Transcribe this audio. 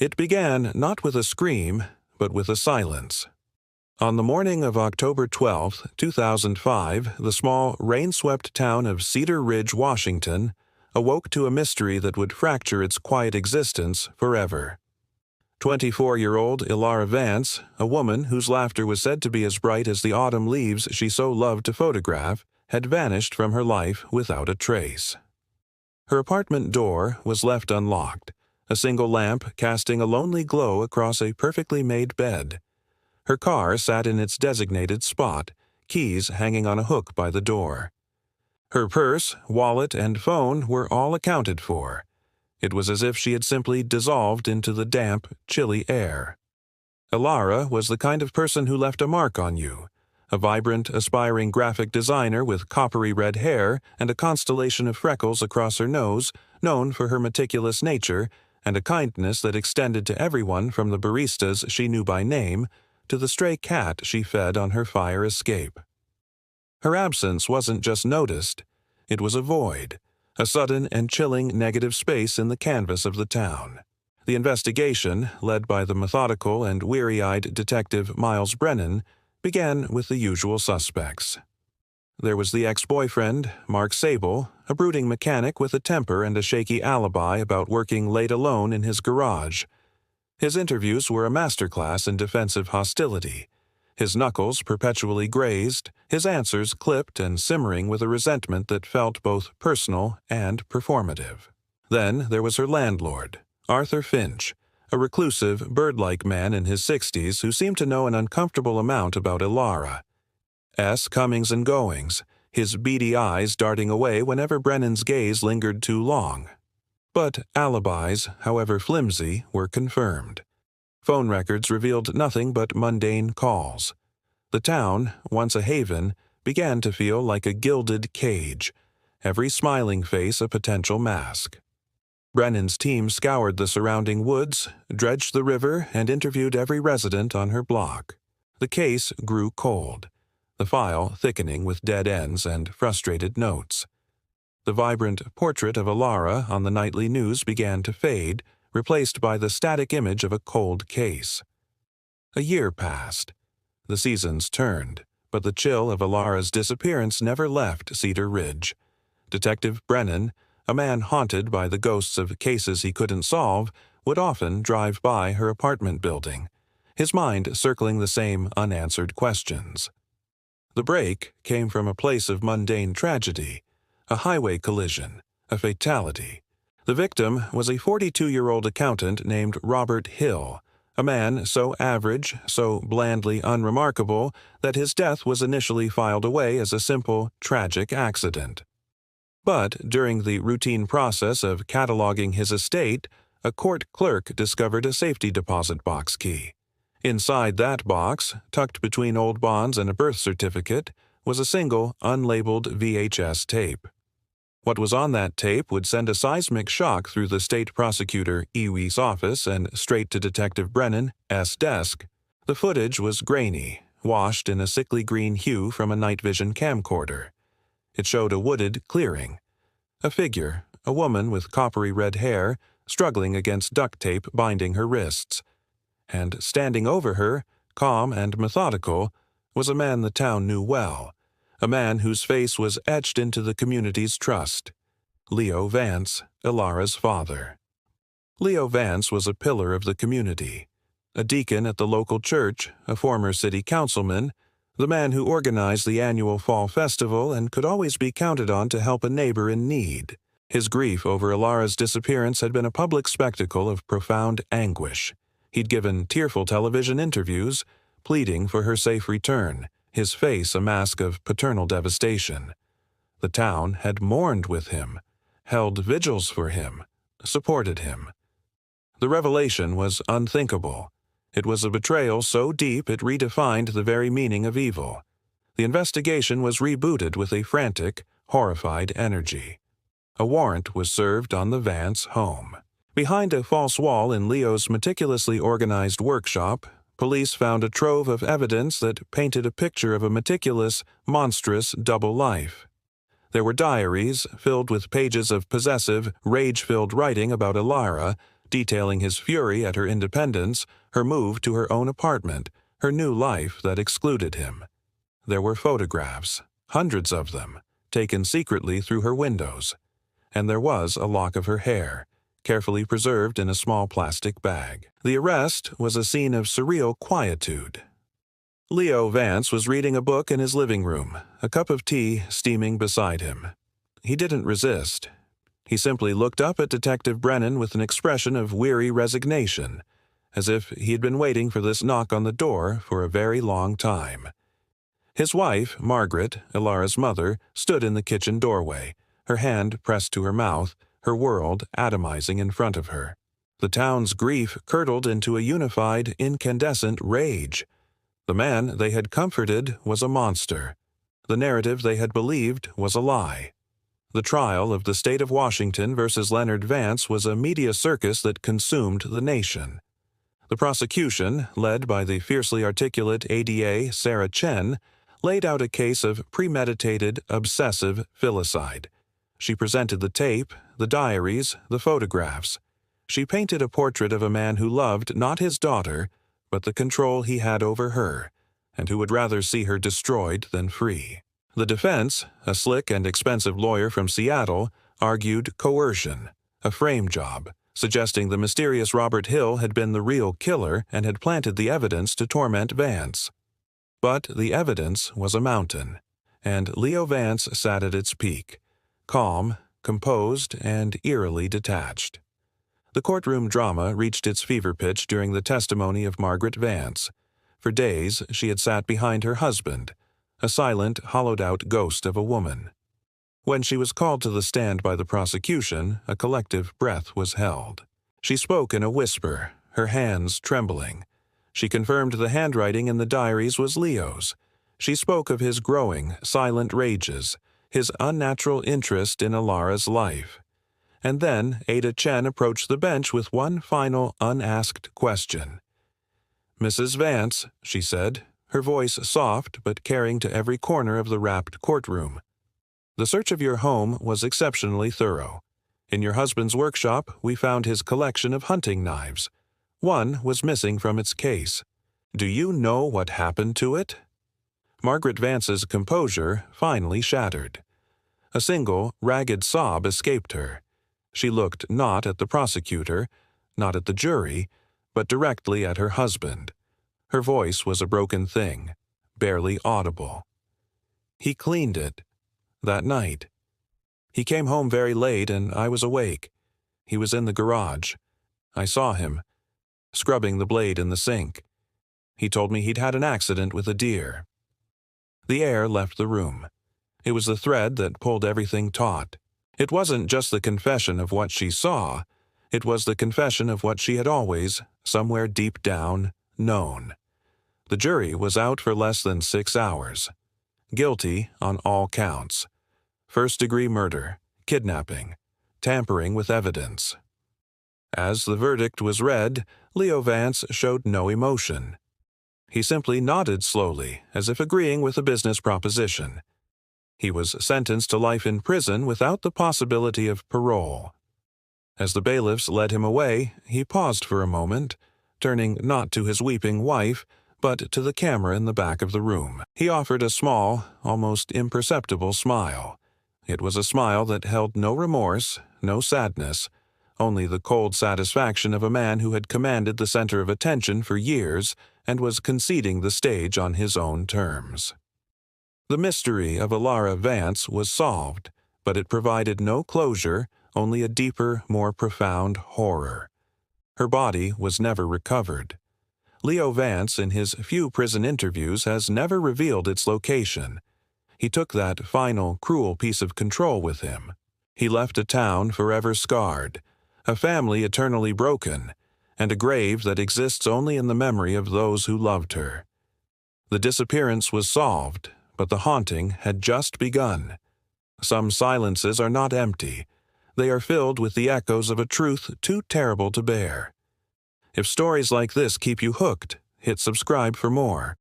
It began not with a scream, but with a silence. On the morning of October 12, 2005, the small, rain-swept town of Cedar Ridge, Washington, awoke to a mystery that would fracture its quiet existence forever. 24-year-old Ilara Vance, a woman whose laughter was said to be as bright as the autumn leaves she so loved to photograph, had vanished from her life without a trace. Her apartment door was left unlocked, a single lamp casting a lonely glow across a perfectly made bed. Her car sat in its designated spot, keys hanging on a hook by the door. Her purse, wallet, and phone were all accounted for. It was as if she had simply dissolved into the damp, chilly air. Ilara was the kind of person who left a mark on you, a vibrant, aspiring graphic designer with coppery red hair and a constellation of freckles across her nose, known for her meticulous nature and a kindness that extended to everyone from the baristas she knew by name to the stray cat she fed on her fire escape. Her absence wasn't just noticed, it was a void, a sudden and chilling negative space in the canvas of the town. The investigation, led by the methodical and weary-eyed detective Miles Brennan, began with the usual suspects. There was the ex-boyfriend, Mark Sable, a brooding mechanic with a temper and a shaky alibi about working late alone in his garage. His interviews were a masterclass in defensive hostility, his knuckles perpetually grazed, his answers clipped and simmering with a resentment that felt both personal and performative. Then there was her landlord, Arthur Finch, a reclusive, bird-like man in his 60s who seemed to know an uncomfortable amount about Ilara. Comings and goings, his beady eyes darting away whenever Brennan's gaze lingered too long. But alibis, however flimsy, were confirmed. Phone records revealed nothing but mundane calls. The town, once a haven, began to feel like a gilded cage, every smiling face a potential mask. Brennan's team scoured the surrounding woods, dredged the river, and interviewed every resident on her block. The case grew cold, the file thickening with dead ends and frustrated notes. The vibrant portrait of Ilara on the nightly news began to fade, replaced by the static image of a cold case. A year passed. The seasons turned, but the chill of Ilara's disappearance never left Cedar Ridge. Detective Brennan, a man haunted by the ghosts of cases he couldn't solve, would often drive by her apartment building, his mind circling the same unanswered questions. The break came from a place of mundane tragedy, a highway collision, a fatality. The victim was a 42-year-old accountant named Robert Hill, a man so average, so blandly unremarkable that his death was initially filed away as a simple, tragic accident. But during the routine process of cataloging his estate, a court clerk discovered a safety deposit box key. Inside that box, tucked between old bonds and a birth certificate, was a single, unlabeled VHS tape. What was on that tape would send a seismic shock through the state prosecutor Ewee's office and straight to Detective Brennan's desk. The footage was grainy, washed in a sickly green hue from a night vision camcorder. It showed a wooded clearing. A figure, a woman with coppery red hair, struggling against duct tape binding her wrists. And standing over her, calm and methodical, was a man the town knew well, a man whose face was etched into the community's trust. Leo Vance, Ilara's father. Leo Vance was a pillar of the community, a deacon at the local church, a former city councilman, the man who organized the annual fall festival and could always be counted on to help a neighbor in need. His grief over Ilara's disappearance had been a public spectacle of profound anguish. He'd given tearful television interviews, pleading for her safe return, his face a mask of paternal devastation. The town had mourned with him, held vigils for him, supported him. The revelation was unthinkable. It was a betrayal so deep it redefined the very meaning of evil. The investigation was rebooted with a frantic, horrified energy. A warrant was served on the Vance home. Behind a false wall in Leo's meticulously organized workshop, police found a trove of evidence that painted a picture of a meticulous, monstrous double life. There were diaries filled with pages of possessive, rage-filled writing about Ilara, detailing his fury at her independence, her move to her own apartment, her new life that excluded him. There were photographs, hundreds of them, taken secretly through her windows, and there was a lock of her hair, carefully preserved in a small plastic bag. The arrest was a scene of surreal quietude. Leo Vance was reading a book in his living room, a cup of tea steaming beside him. He didn't resist. He simply looked up at Detective Brennan with an expression of weary resignation, as if he had been waiting for this knock on the door for a very long time. His wife, Margaret, Ilara's mother, stood in the kitchen doorway, her hand pressed to her mouth, her world atomizing in front of her. The town's grief curdled into a unified, incandescent rage. The man they had comforted was a monster. The narrative they had believed was a lie. The trial of the state of Washington versus Leonard Vance was a media circus that consumed the nation. The prosecution, led by the fiercely articulate ADA Sarah Chen, laid out a case of premeditated, obsessive filicide. She presented the tape, the diaries, the photographs. She painted a portrait of a man who loved not his daughter, but the control he had over her, and who would rather see her destroyed than free. The defense, a slick and expensive lawyer from Seattle, argued coercion, a frame job, suggesting the mysterious Robert Hill had been the real killer and had planted the evidence to torment Vance. But the evidence was a mountain, and Leo Vance sat at its peak, calm, composed, and eerily detached. The courtroom drama reached its fever pitch during the testimony of Margaret Vance. For days, she had sat behind her husband, a silent, hollowed-out ghost of a woman. When she was called to the stand by the prosecution, a collective breath was held. She spoke in a whisper, her hands trembling. She confirmed the handwriting in the diaries was Leo's. She spoke of his growing, silent rages, his unnatural interest in Ilara's life. And then Ada Chen approached the bench with one final, unasked question. "Mrs. Vance," she said, her voice soft but carrying to every corner of the wrapped courtroom. "The search of your home was exceptionally thorough. In your husband's workshop, we found his collection of hunting knives. One was missing from its case. Do you know what happened to it?" Margaret Vance's composure finally shattered. A single, ragged sob escaped her. She looked not at the prosecutor, not at the jury, but directly at her husband. Her voice was a broken thing, barely audible. "He cleaned it. That night. He came home very late and I was awake. He was in the garage. I saw him, scrubbing the blade in the sink. He told me he'd had an accident with a deer." The air left the room. It was the thread that pulled everything taut. It wasn't just the confession of what she saw. It was the confession of what she had always, somewhere deep down, known. The jury was out for less than 6 hours. Guilty on all counts. First-degree murder, kidnapping, tampering with evidence. As the verdict was read, Leo Vance showed no emotion. He simply nodded slowly, as if agreeing with a business proposition. He was sentenced to life in prison without the possibility of parole. As the bailiffs led him away, he paused for a moment, turning not to his weeping wife, but to the camera in the back of the room. He offered a small, almost imperceptible smile. It was a smile that held no remorse, no sadness, only the cold satisfaction of a man who had commanded the center of attention for years and was conceding the stage on his own terms. The mystery of Ilara Vance was solved, but it provided no closure, only a deeper, more profound horror. Her body was never recovered. Leo Vance, in his few prison interviews, has never revealed its location. He took that final, cruel piece of control with him. He left a town forever scarred, a family eternally broken, and a grave that exists only in the memory of those who loved her. The disappearance was solved, but the haunting had just begun. Some silences are not empty. They are filled with the echoes of a truth too terrible to bear. If stories like this keep you hooked, hit subscribe for more.